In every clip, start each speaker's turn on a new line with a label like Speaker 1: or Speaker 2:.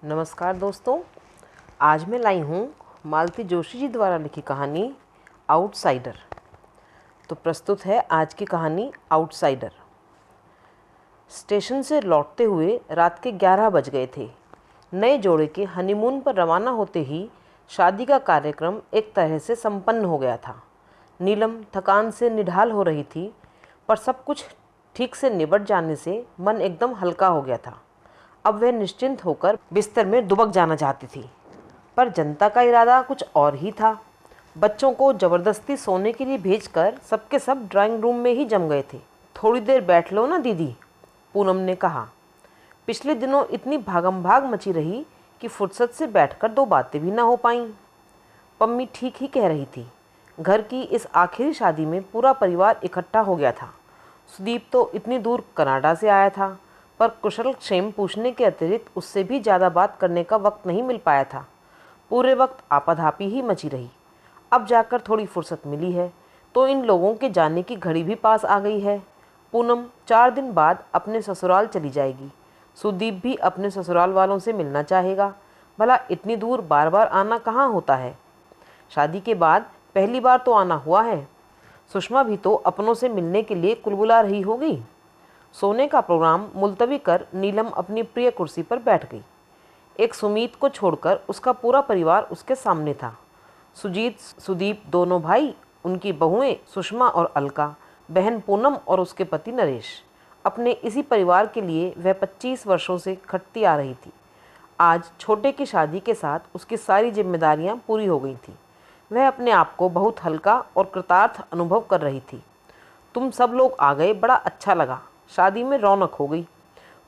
Speaker 1: नमस्कार दोस्तों, आज मैं लाई हूँ मालती जोशी जी द्वारा लिखी कहानी आउटसाइडर। तो प्रस्तुत है आज की कहानी आउटसाइडर। स्टेशन से लौटते हुए रात के 11 बज गए थे। नए जोड़े के हनीमून पर रवाना होते ही शादी का कार्यक्रम एक तरह से संपन्न हो गया था। नीलम थकान से निढाल हो रही थी, पर सब कुछ ठीक से निबट जाने से मन एकदम हल्का हो गया था। अब वह निश्चिंत होकर बिस्तर में दुबक जाना चाहती थी, पर जनता का इरादा कुछ और ही था। बच्चों को ज़बरदस्ती सोने के लिए भेजकर सबके सब ड्राइंग रूम में ही जम गए थे। थोड़ी देर बैठ लो ना दीदी, पूनम ने कहा। पिछले दिनों इतनी भागम भाग मची रही कि फुर्सत से बैठकर दो बातें भी ना हो पाईं। पम्मी ठीक ही कह रही थी। घर की इस आखिरी शादी में पूरा परिवार इकट्ठा हो गया था। सुदीप तो इतनी दूर कनाडा से आया था, पर कुशल क्षेम पूछने के अतिरिक्त उससे भी ज़्यादा बात करने का वक्त नहीं मिल पाया था। पूरे वक्त आपाधापी ही मची रही। अब जाकर थोड़ी फुर्सत मिली है तो इन लोगों के जाने की घड़ी भी पास आ गई है। पूनम 4 दिन बाद अपने ससुराल चली जाएगी। सुदीप भी अपने ससुराल वालों से मिलना चाहेगा। भला इतनी दूर बार बार आना कहाँ होता है। शादी के बाद पहली बार तो आना हुआ है। सुषमा भी तो अपनों से मिलने के लिए कुलबुला रही होगी। सोने का प्रोग्राम मुलतवी कर नीलम अपनी प्रिय कुर्सी पर बैठ गई। एक सुमीत को छोड़कर उसका पूरा परिवार उसके सामने था। सुजीत, सुदीप, दोनों भाई, उनकी बहुएं सुषमा और अलका, बहन पूनम और उसके पति नरेश। अपने इसी परिवार के लिए वह 25 वर्षों से खटती आ रही थी। आज छोटे की शादी के साथ उसकी सारी जिम्मेदारियां पूरी हो गई थी। वह अपने आप को बहुत हल्का और कृतार्थ अनुभव कर रही थी। तुम सब लोग आ गए, बड़ा अच्छा लगा। शादी में रौनक हो गई,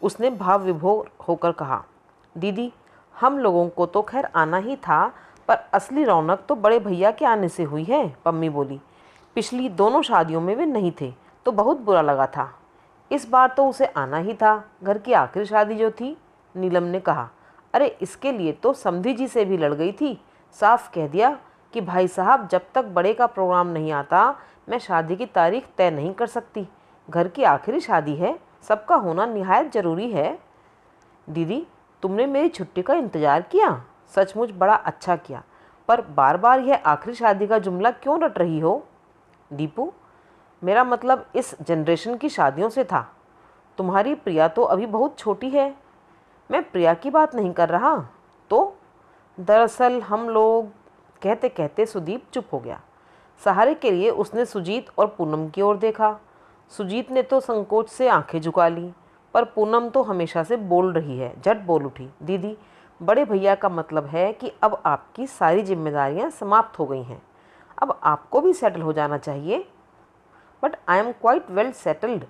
Speaker 1: उसने भाव विभोर होकर कहा। दीदी, हम लोगों को तो खैर आना ही था, पर असली रौनक तो बड़े भैया के आने से हुई है, पम्मी बोली। पिछली दोनों शादियों में वे नहीं थे तो बहुत बुरा लगा था। इस बार तो उसे आना ही था, घर की आखिरी शादी जो थी, नीलम ने कहा। अरे इसके लिए तो समधी जी से भी लड़ गई थी। साफ कह दिया कि भाई साहब, जब तक बड़े का प्रोग्राम नहीं आता मैं शादी की तारीख तय नहीं कर सकती। घर की आखिरी शादी है, सबका होना निहायत ज़रूरी है। दीदी, तुमने मेरी छुट्टी का इंतज़ार किया, सचमुच बड़ा अच्छा किया, पर बार बार यह आखिरी शादी का जुमला क्यों रट रही हो। दीपू, मेरा मतलब इस जनरेशन की शादियों से था। तुम्हारी प्रिया तो अभी बहुत छोटी है। मैं प्रिया की बात नहीं कर रहा। तो दरअसल हम लोग, कहते कहते सुदीप चुप हो गया। सहारे के लिए उसने सुजीत और पूनम की ओर देखा। सुजीत ने तो संकोच से आंखें झुका ली, पर पूनम तो हमेशा से बोल रही है। झट बोल उठी। दीदी, बड़े भैया का मतलब है कि अब आपकी सारी जिम्मेदारियां समाप्त हो गई हैं। अब आपको भी सेटल हो जाना चाहिए। But I am quite well settled.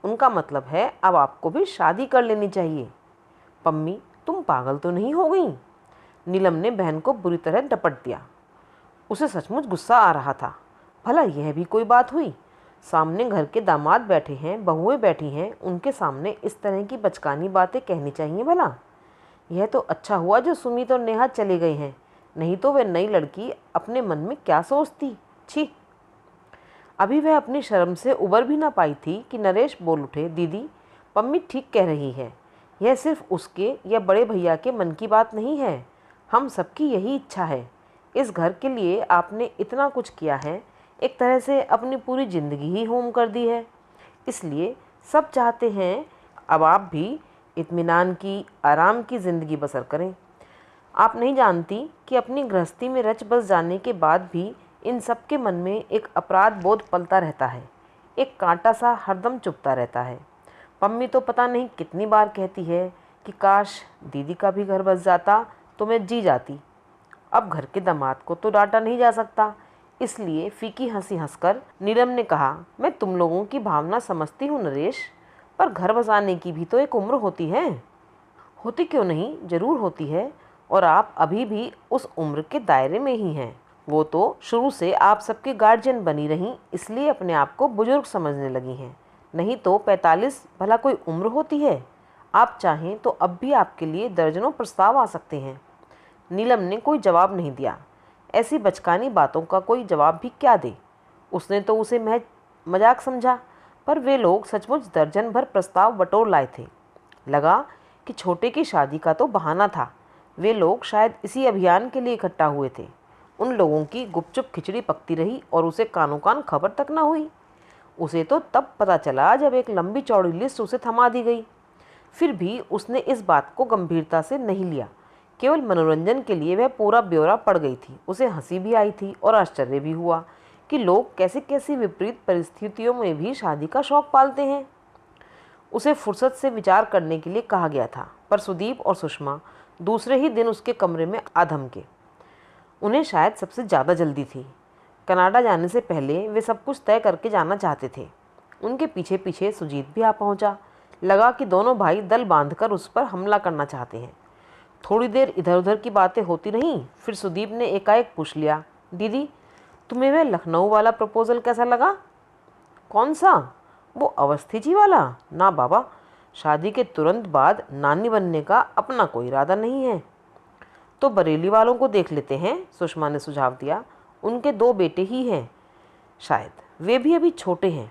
Speaker 1: उनका मतलब है अब आपको भी शादी कर लेनी चाहिए। पम्मी, तुम पागल तो नहीं हो गई। नीलम ने बहन को बुरी तरह डपट दिया। उसे सचमुच गुस्सा आ रहा था। भला यह भी कोई बात हुई। सामने घर के दामाद बैठे हैं, बहुएं बैठी हैं, उनके सामने इस तरह की बचकानी बातें कहनी चाहिए भला। यह तो अच्छा हुआ जो सुमित और नेहा चले गए हैं, नहीं तो वह नई लड़की अपने मन में क्या सोचती। छी। अभी वह अपनी शर्म से उबर भी ना पाई थी कि नरेश बोल उठे। दीदी, पम्मी ठीक कह रही है। यह सिर्फ उसके या बड़े भैया के मन की बात नहीं है, हम सबकी यही इच्छा है। इस घर के लिए आपने इतना कुछ किया है, एक तरह से अपनी पूरी ज़िंदगी ही होम कर दी है। इसलिए सब चाहते हैं अब आप भी इत्मीनान की, आराम की ज़िंदगी बसर करें। आप नहीं जानती कि अपनी गृहस्थी में रच बस जाने के बाद भी इन सब के मन में एक अपराध बोध पलता रहता है, एक कांटा सा हरदम चुभता रहता है। पम्मी तो पता नहीं कितनी बार कहती है कि काश दीदी का भी घर बस जाता तो मैं जी जाती। अब घर के दामाद को तो डांटा नहीं जा सकता, इसलिए फीकी हंसी हंसकर नीलम ने कहा, मैं तुम लोगों की भावना समझती हूँ नरेश, पर घर बसाने की भी तो एक उम्र होती है। होती क्यों नहीं, ज़रूर होती है, और आप अभी भी उस उम्र के दायरे में ही हैं। वो तो शुरू से आप सबके गार्जियन बनी रहीं, इसलिए अपने आप को बुजुर्ग समझने लगी हैं। नहीं तो 45 भला कोई उम्र होती है। आप चाहें तो अब भी आपके लिए दर्जनों प्रस्ताव आ सकते हैं। नीलम ने कोई जवाब नहीं दिया। ऐसी बचकानी बातों का कोई जवाब भी क्या दे। उसने तो उसे महज मजाक समझा, पर वे लोग सचमुच दर्जन भर प्रस्ताव बटोर लाए थे। लगा कि छोटे की शादी का तो बहाना था। वे लोग शायद इसी अभियान के लिए इकट्ठा हुए थे। उन लोगों की गुपचुप खिचड़ी पकती रही और उसे कानों कान खबर तक न हुई। उसे तो तब पता चला जब एक लंबी चौड़ी लिस्ट उसे थमा दी गई। फिर भी उसने इस बात को गंभीरता से नहीं लिया। केवल मनोरंजन के लिए वह पूरा ब्यौरा पढ़ गई थी। उसे हंसी भी आई थी और आश्चर्य भी हुआ कि लोग कैसी कैसी विपरीत परिस्थितियों में भी शादी का शौक पालते हैं। उसे फुर्सत से विचार करने के लिए कहा गया था, पर सुदीप और सुषमा दूसरे ही दिन उसके कमरे में आ धमके। उन्हें शायद सबसे ज़्यादा जल्दी थी। कनाडा जाने से पहले वे सब कुछ तय करके जाना चाहते थे। उनके पीछे पीछे सुजीत भी आ पहुंचा। लगा कि दोनों भाई दल बांधकर उस पर हमला करना चाहते हैं। थोड़ी देर इधर उधर की बातें होती रहीं। फिर सुदीप ने एकाएक पूछ लिया, दीदी तुम्हें वह लखनऊ वाला प्रपोज़ल कैसा लगा? कौन सा? वो अवस्थी जी वाला? ना बाबा, शादी के तुरंत बाद नानी बनने का अपना कोई इरादा नहीं है। तो बरेली वालों को देख लेते हैं, सुषमा ने सुझाव दिया। उनके 2 बेटे ही हैं शायद, वे भी अभी छोटे हैं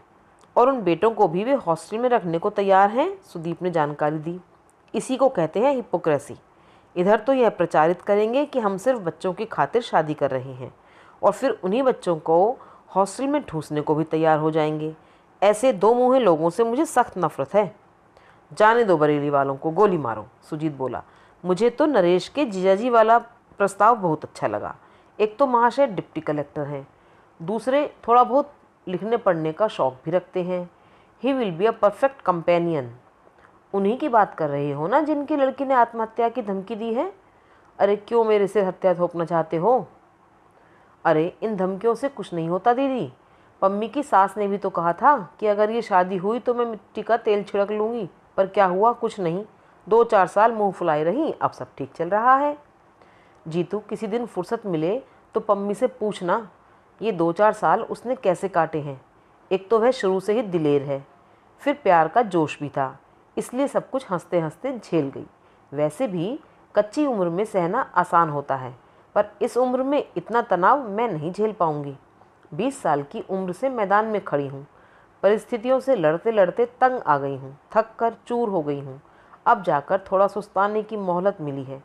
Speaker 1: और उन बेटों को भी वे हॉस्टल में रखने को तैयार हैं, सुदीप ने जानकारी दी। इसी को कहते हैं हिपोक्रेसी। इधर तो यह प्रचारित करेंगे कि हम सिर्फ बच्चों की खातिर शादी कर रहे हैं और फिर उन्हीं बच्चों को हॉस्टल में ठूंसने को भी तैयार हो जाएंगे। ऐसे 2 मुँहे लोगों से मुझे सख्त नफरत है। जाने दो बरेली वालों को, गोली मारो, सुजीत बोला। मुझे तो नरेश के जीजाजी वाला प्रस्ताव बहुत अच्छा लगा। एक तो महाशय डिप्टी कलेक्टर हैं, दूसरे थोड़ा बहुत लिखने पढ़ने का शौक भी रखते हैं। He will be a perfect companion. उन्हीं की बात कर रहे हो ना जिनकी लड़की ने आत्महत्या की धमकी दी है? अरे क्यों मेरे सिर हत्या थोपना चाहते हो? अरे इन धमकियों से कुछ नहीं होता दीदी। पम्मी की सास ने भी तो कहा था कि अगर ये शादी हुई तो मैं मिट्टी का तेल छिड़क लूँगी, पर क्या हुआ? कुछ नहीं। 2-4 साल मुंह फुलाई रही, अब सब ठीक चल रहा है। जीतू किसी दिन फुर्सत मिले तो पम्मी से पूछना ये 2-4 साल उसने कैसे काटे हैं। एक तो वह शुरू से ही दिलेर है, फिर प्यार का जोश भी था, इसलिए सब कुछ हंसते हंसते झेल गई। वैसे भी कच्ची उम्र में सहना आसान होता है, पर इस उम्र में इतना तनाव मैं नहीं झेल पाऊंगी। 20 साल की उम्र से मैदान में खड़ी हूँ। परिस्थितियों से लड़ते लड़ते तंग आ गई हूँ, थक कर चूर हो गई हूँ। अब जाकर थोड़ा सुस्ताने की मोहलत मिली है।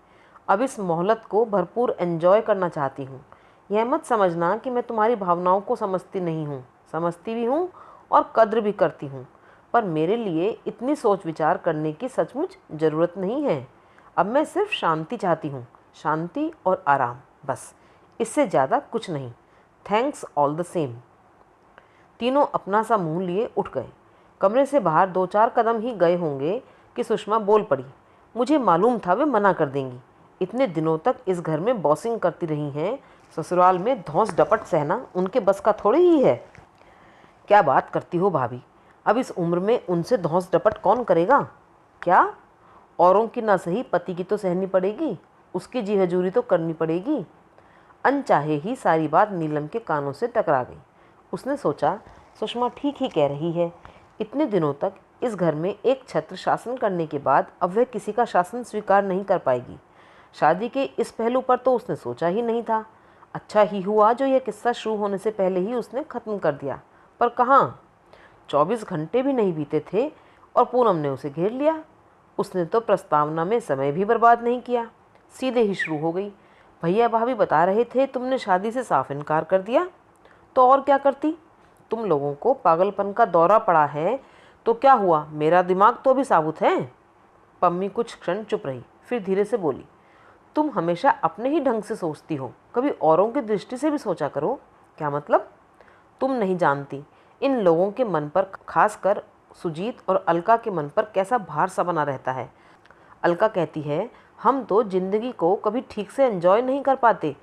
Speaker 1: अब इस मोहलत को भरपूर एंजॉय करना चाहती हूँ। यह मत समझना कि मैं तुम्हारी भावनाओं को समझती नहीं हूँ, समझती भी हूँ और कद्र भी करती हूँ, पर मेरे लिए इतनी सोच विचार करने की सचमुच ज़रूरत नहीं है। अब मैं सिर्फ शांति चाहती हूँ, शांति और आराम, बस, इससे ज़्यादा कुछ नहीं। Thanks all the same. तीनों अपना सा मुंह लिए उठ गए। कमरे से बाहर 2-4 कदम ही गए होंगे कि सुषमा बोल पड़ी, मुझे मालूम था वे मना कर देंगी। इतने दिनों तक इस घर में बॉसिंग करती रही हैं, ससुराल में धौंस डपट सहना उनके बस का थोड़ी ही है। क्या बात करती हो भाभी, अब इस उम्र में उनसे धौंस डपट कौन करेगा? क्या औरों की ना सही पति की तो सहनी पड़ेगी, उसकी जी हजूरी तो करनी पड़ेगी। अनचाहे ही सारी बात नीलम के कानों से टकरा गई। उसने सोचा सुषमा ठीक ही कह रही है। इतने दिनों तक इस घर में एक छत्र शासन करने के बाद अब वह किसी का शासन स्वीकार नहीं कर पाएगी। शादी के इस पहलू पर तो उसने सोचा ही नहीं था। अच्छा ही हुआ जो यह किस्सा शुरू होने से पहले ही उसने ख़त्म कर दिया। पर कहाँ, 24 घंटे भी नहीं बीते थे और पूनम ने उसे घेर लिया। उसने तो प्रस्तावना में समय भी बर्बाद नहीं किया, सीधे ही शुरू हो गई। भैया भाभी बता रहे थे तुमने शादी से साफ इनकार कर दिया। तो और क्या करती? तुम लोगों को पागलपन का दौरा पड़ा है तो क्या हुआ, मेरा दिमाग तो अभी साबुत है। पम्मी कुछ क्षण चुप रही, फिर धीरे से बोली, तुम हमेशा अपने ही ढंग से सोचती हो, कभी औरों की दृष्टि से भी सोचा करो। क्या मतलब? तुम नहीं जानती इन लोगों के मन पर, खासकर सुजीत और अलका के मन पर कैसा भार सा बना रहता है। अलका कहती है हम तो जिंदगी को कभी ठीक से एंजॉय नहीं कर पाते।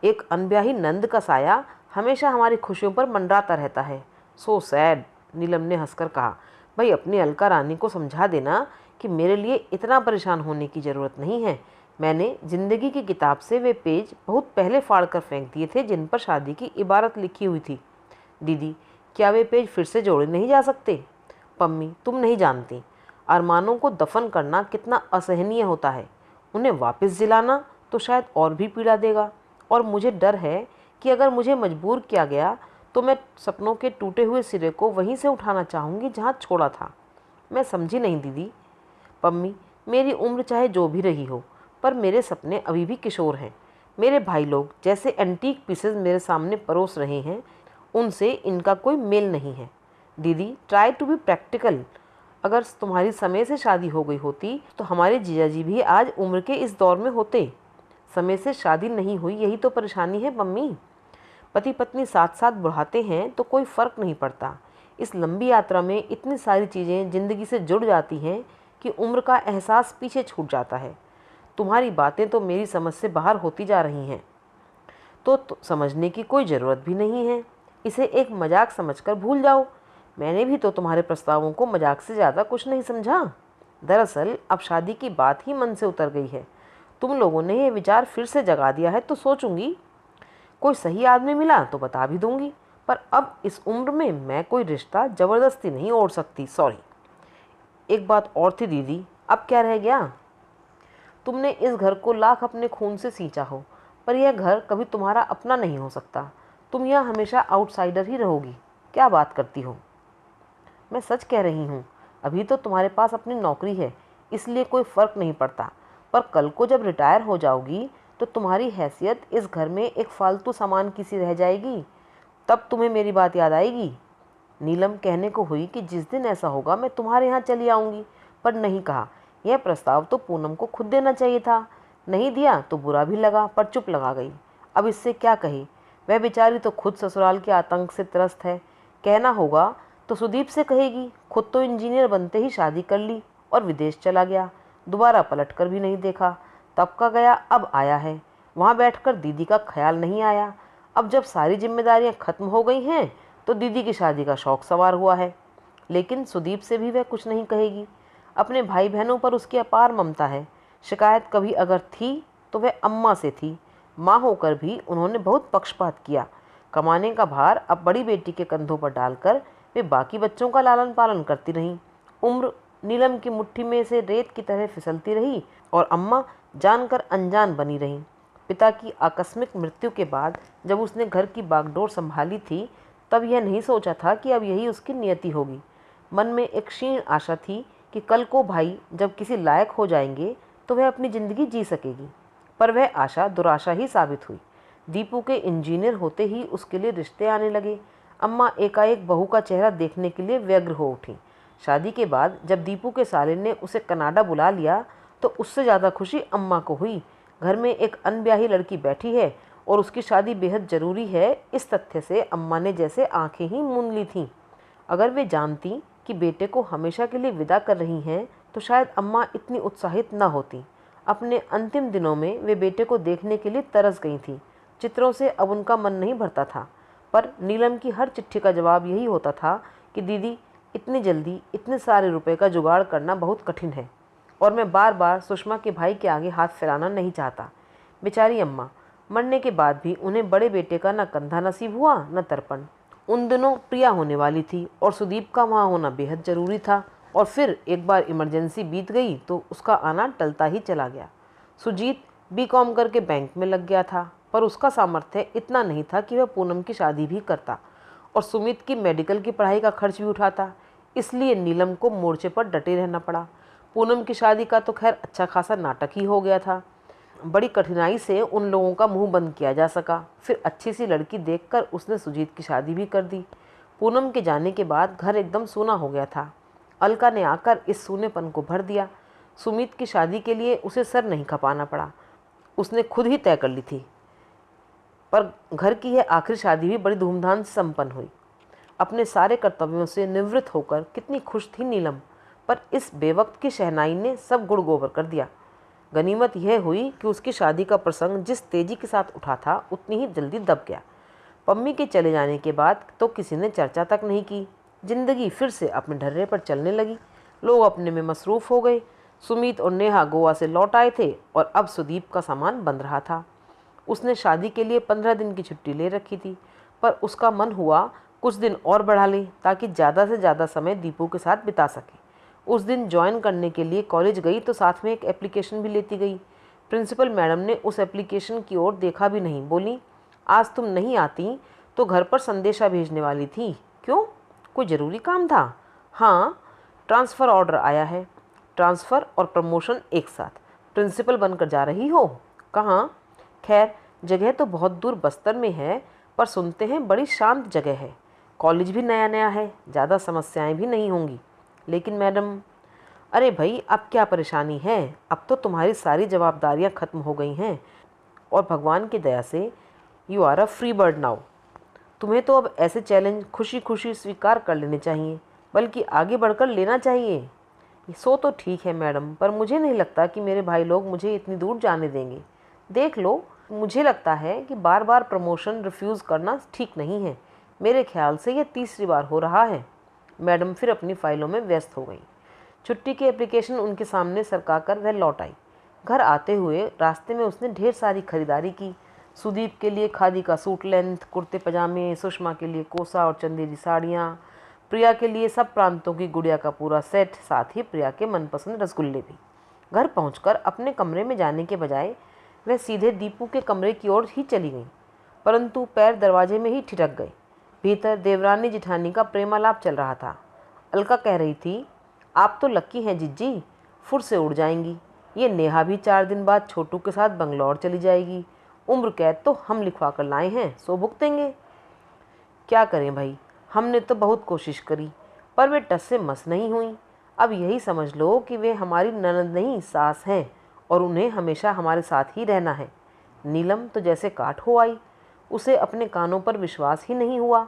Speaker 1: एक अनब्याही नंद का साया हमेशा हमारी खुशियों पर मंडराता रहता है। सो सैड, नीलम ने हंसकर कहा। भाई अपनी अलका रानी को समझा देना कि मेरे लिए इतना परेशान होने की ज़रूरत नहीं है। मैंने ज़िंदगी की किताब से वे पेज बहुत पहले फाड़ कर फेंक दिए थे जिन पर शादी की इबारत लिखी हुई थी। दीदी क्या वे पेज फिर से जोड़े नहीं जा सकते? पम्मी तुम नहीं जानती, अरमानों को दफन करना कितना असहनीय होता है। उन्हें वापस जिलाना तो शायद और भी पीड़ा देगा, और मुझे डर है कि अगर मुझे मजबूर किया गया तो मैं सपनों के टूटे हुए सिरे को वहीं से उठाना चाहूँगी जहाँ छोड़ा था। मैं समझी नहीं दीदी। पम्मी मेरी उम्र चाहे जो भी रही हो, पर मेरे सपने अभी भी किशोर हैं। मेरे भाई लोग जैसे एंटीक पीसेस मेरे सामने परोस रहे हैं, उनसे इनका कोई मेल नहीं है। दीदी, ट्राई टू बी प्रैक्टिकल। अगर तुम्हारी समय से शादी हो गई होती तो हमारे जीजाजी भी आज उम्र के इस दौर में होते। समय से शादी नहीं हुई, यही तो परेशानी है मम्मी। पति पत्नी साथ साथ बुढ़ाते हैं तो कोई फ़र्क नहीं पड़ता। इस लंबी यात्रा में इतनी सारी चीज़ें ज़िंदगी से जुड़ जाती हैं कि उम्र का एहसास पीछे छूट जाता है। तुम्हारी बातें तो मेरी समझ से बाहर होती जा रही हैं, तो समझने की कोई ज़रूरत भी नहीं है। इसे एक मजाक समझकर भूल जाओ। मैंने भी तो तुम्हारे प्रस्तावों को मजाक से ज़्यादा कुछ नहीं समझा। दरअसल अब शादी की बात ही मन से उतर गई है। तुम लोगों ने ये विचार फिर से जगा दिया है तो सोचूंगी। कोई सही आदमी मिला तो बता भी दूंगी, पर अब इस उम्र में मैं कोई रिश्ता ज़बरदस्ती नहीं ओढ़ सकती। सॉरी। एक बात और थी दीदी, अब क्या रह गया? तुमने इस घर को लाख अपने खून से सींचा हो, पर यह घर कभी तुम्हारा अपना नहीं हो सकता। तुम यह हमेशा आउटसाइडर ही रहोगी। क्या बात करती हो? मैं सच कह रही हूँ। अभी तो तुम्हारे पास अपनी नौकरी है, इसलिए कोई फ़र्क नहीं पड़ता, पर कल को जब रिटायर हो जाओगी तो तुम्हारी हैसियत इस घर में एक फालतू सामान की सी रह जाएगी। तब तुम्हें मेरी बात याद आएगी। नीलम कहने को हुई कि जिस दिन ऐसा होगा मैं तुम्हारे यहाँ चली आऊँगी, पर नहीं कहा। यह प्रस्ताव तो पूनम को खुद देना चाहिए था। नहीं दिया तो बुरा भी लगा, पर चुप लगा गई। अब इससे क्या कहे? वह बेचारी तो खुद ससुराल के आतंक से त्रस्त है। कहना होगा तो सुदीप से कहेगी। खुद तो इंजीनियर बनते ही शादी कर ली और विदेश चला गया, दोबारा पलट कर भी नहीं देखा। तब का गया अब आया है। वहाँ बैठकर दीदी का ख्याल नहीं आया। अब जब सारी जिम्मेदारियाँ खत्म हो गई हैं तो दीदी की शादी का शौक सवार हुआ है। लेकिन सुदीप से भी वह कुछ नहीं कहेगी। अपने भाई बहनों पर उसकी अपार ममता है। शिकायत कभी अगर थी तो वह अम्मा से थी। माँ होकर भी उन्होंने बहुत पक्षपात किया। कमाने का भार अब बड़ी बेटी के कंधों पर डालकर वे बाकी बच्चों का लालन पालन करती रहीं। उम्र नीलम की मुट्ठी में से रेत की तरह फिसलती रही और अम्मा जानकर अनजान बनी रहीं। पिता की आकस्मिक मृत्यु के बाद जब उसने घर की बागडोर संभाली थी, तब यह नहीं सोचा था कि अब यही उसकी नियति होगी। मन में एक क्षीण आशा थी कि कल को भाई जब किसी लायक हो जाएंगे तो वह अपनी ज़िंदगी जी सकेगी, पर वह आशा दुराशा ही साबित हुई। दीपू के इंजीनियर होते ही उसके लिए रिश्ते आने लगे। अम्मा एकाएक बहू का चेहरा देखने के लिए व्यग्र हो उठी। शादी के बाद जब दीपू के साले ने उसे कनाडा बुला लिया तो उससे ज़्यादा खुशी अम्मा को हुई। घर में एक अनब्याही लड़की बैठी है और उसकी शादी बेहद ज़रूरी है, इस तथ्य से अम्मा ने जैसे आंखें ही मूंद ली थीं। अगर वे जानती कि बेटे को हमेशा के लिए विदा कर रही हैं तो शायद अम्मा इतनी उत्साहित न होती। अपने अंतिम दिनों में वे बेटे को देखने के लिए तरस गई थीं। चित्रों से अब उनका मन नहीं भरता था, पर नीलम की हर चिट्ठी का जवाब यही होता था कि दीदी, इतनी जल्दी इतने सारे रुपए का जुगाड़ करना बहुत कठिन है और मैं बार बार सुषमा के भाई के आगे हाथ फैलाना नहीं चाहता। बेचारी अम्मा, मरने के बाद भी उन्हें बड़े बेटे का न कंधा नसीब हुआ न तर्पण। उन दिनों प्रिया होने वाली थी और सुदीप का वहाँ होना बेहद ज़रूरी था, और फिर एक बार इमरजेंसी बीत गई तो उसका आना टलता ही चला गया। सुजीत बीकॉम करके बैंक में लग गया था, पर उसका सामर्थ्य इतना नहीं था कि वह पूनम की शादी भी करता और सुमित की मेडिकल की पढ़ाई का खर्च भी उठाता। इसलिए नीलम को मोर्चे पर डटे रहना पड़ा। पूनम की शादी का तो खैर अच्छा खासा नाटक ही हो गया था। बड़ी कठिनाई से उन लोगों का मुंह बंद किया जा सका। फिर अच्छी सी लड़की देखकर उसने सुजीत की शादी भी कर दी। पूनम के जाने के बाद घर एकदम सूना हो गया था। अलका ने आकर इस सूनेपन को भर दिया। सुमित की शादी के लिए उसे सर नहीं खपाना पड़ा, उसने खुद ही तय कर ली थी। पर घर की यह आखिरी शादी भी बड़ी धूमधाम से संपन्न हुई। अपने सारे कर्तव्यों से निवृत्त होकर कितनी खुश थी नीलम, पर इस बेवक्त की शहनाई ने सब गुड़ गोबर कर दिया। गनीमत यह हुई कि उसकी शादी का प्रसंग जिस तेजी के साथ उठा था उतनी ही जल्दी दब गया। पम्मी के चले जाने के बाद तो किसी ने चर्चा तक नहीं की। जिंदगी फिर से अपने ढर्रे पर चलने लगी। लोग अपने में मसरूफ़ हो गए। सुमीत और नेहा गोवा से लौट आए थे और अब सुदीप का सामान बन रहा था। उसने शादी के लिए 15 दिन की छुट्टी ले रखी थी, पर उसका मन हुआ कुछ दिन और बढ़ा ले ताकि ज़्यादा से ज़्यादा समय दीपू के साथ बिता सके। उस दिन ज्वाइन करने के लिए कॉलेज गई तो साथ में एक एप्लीकेशन भी लेती गई। प्रिंसिपल मैडम ने उस एप्लीकेशन की ओर देखा भी नहीं। बोली, आज तुम नहीं आती तो घर पर संदेशा भेजने वाली थी। क्यों, कोई ज़रूरी काम था? हाँ, ट्रांसफ़र ऑर्डर आया है। ट्रांसफ़र और प्रमोशन एक साथ। प्रिंसिपल बनकर जा रही हो? कहाँ? खैर, जगह तो बहुत दूर बस्तर में है, पर सुनते हैं बड़ी शांत जगह है। कॉलेज भी नया नया है, ज़्यादा समस्याएं भी नहीं होंगी। लेकिन मैडम। अरे भाई, अब क्या परेशानी है? अब तो तुम्हारी सारी जवाबदारियां खत्म हो गई हैं और भगवान की दया से you are a free bird now. तुम्हें तो अब ऐसे चैलेंज खुशी खुशी स्वीकार कर लेने चाहिए, बल्कि आगे बढ़कर लेना चाहिए। सो तो ठीक है मैडम, पर मुझे नहीं लगता कि मेरे भाई लोग मुझे इतनी दूर जाने देंगे। देख लो, मुझे लगता है कि बार बार प्रमोशन रिफ्यूज़ करना ठीक नहीं है। मेरे ख्याल से यह तीसरी बार हो रहा है। मैडम फिर अपनी फाइलों में व्यस्त हो गई। छुट्टी की एप्लीकेशन उनके सामने सरकाकर वह लौट आई। घर आते हुए रास्ते में उसने ढेर सारी खरीदारी की। सुदीप के लिए खादी का सूट लेंथ कुर्ते पजामे, सुषमा के लिए कोसा और चंदेरी साड़ियाँ, प्रिया के लिए सब प्रांतों की गुड़िया का पूरा सेट, साथ ही प्रिया के मनपसंद रसगुल्ले भी। घर पहुंचकर अपने कमरे में जाने के बजाय वह सीधे दीपू के कमरे की ओर ही चली गई, परंतु पैर दरवाजे में ही ठिठक गए। भीतर देवरानी जिठानी का प्रेमालाप चल रहा था। अलका कह रही थी, आप तो लक्की हैं जिज्जी, फुर से उड़ जाएंगी। ये नेहा भी 4 दिन बाद छोटू के साथ बंगलौर चली जाएगी। उम्र कैद तो हम लिखवा कर लाए हैं, सो भुगतेंगे। क्या करें भाई, हमने तो बहुत कोशिश करी, पर वे टस से मस नहीं हुई। अब यही समझ लो कि वे हमारी ननद नहीं, सास हैं, और उन्हें हमेशा हमारे साथ ही रहना है। नीलम तो जैसे काठ हो आई। उसे अपने कानों पर विश्वास ही नहीं हुआ।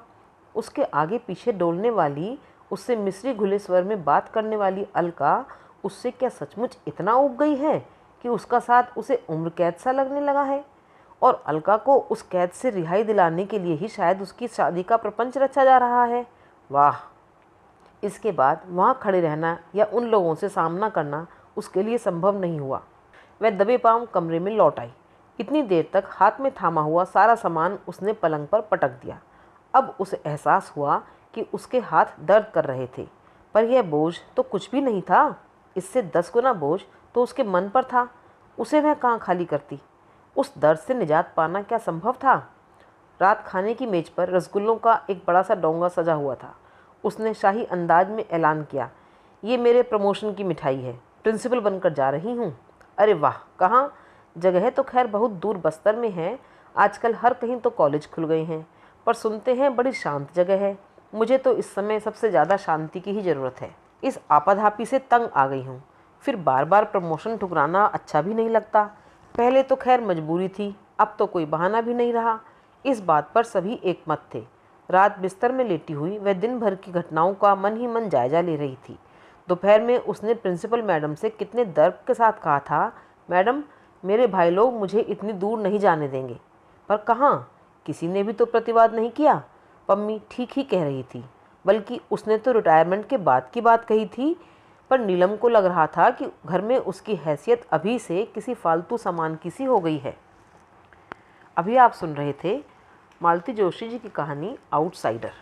Speaker 1: उसके आगे पीछे डोलने वाली, उससे मिस्री घुले स्वर में बात करने वाली अलका उससे क्या सचमुच इतना ऊब गई है कि उसका साथ उसे उम्र कैद सा लगने लगा है? और अलका को उस कैद से रिहाई दिलाने के लिए ही शायद उसकी शादी का प्रपंच रचा जा रहा है। वाह! इसके बाद वहाँ खड़े रहना या उन लोगों से सामना करना उसके लिए संभव नहीं हुआ। वह दबे पांव कमरे में लौट आई। इतनी देर तक हाथ में थामा हुआ सारा सामान उसने पलंग पर पटक दिया। अब उसे एहसास हुआ कि उसके हाथ दर्द कर रहे थे, पर यह बोझ तो कुछ भी नहीं था। इससे 10 गुना बोझ तो उसके मन पर था। उसे वह कहाँ खाली करती? उस दर्द से निजात पाना क्या संभव था? रात खाने की मेज पर रसगुल्लों का एक बड़ा सा डोंगा सजा हुआ था। उसने शाही अंदाज में ऐलान किया, ये मेरे प्रमोशन की मिठाई है, प्रिंसिपल बनकर जा रही हूँ। अरे वाह! कहाँ? जगह तो खैर बहुत दूर बस्तर में है। आजकल हर कहीं तो कॉलेज खुल गए हैं, पर सुनते हैं बड़ी शांत जगह है। मुझे तो इस समय सबसे ज़्यादा शांति की ही ज़रूरत है। इस आपाधापी से तंग आ गई हूँ। फिर बार बार प्रमोशन ठुकराना अच्छा भी नहीं लगता। पहले तो खैर मजबूरी थी, अब तो कोई बहाना भी नहीं रहा। इस बात पर सभी एकमत थे। रात बिस्तर में लेटी हुई वह दिन भर की घटनाओं का मन ही मन जायजा ले रही थी। दोपहर में उसने प्रिंसिपल मैडम से कितने दर्द के साथ कहा था, मैडम, मेरे भाई लोग मुझे इतनी दूर नहीं जाने देंगे। पर कहाँ? किसी ने भी तो प्रतिवाद नहीं किया। पम्मी ठीक ही कह रही थी, बल्कि उसने तो रिटायरमेंट के बाद की बात कही थी। पर नीलम को लग रहा था कि घर में उसकी हैसियत अभी से किसी फालतू सामान की सी हो गई है। अभी आप सुन रहे थे मालती जोशी जी की कहानी आउटसाइडर।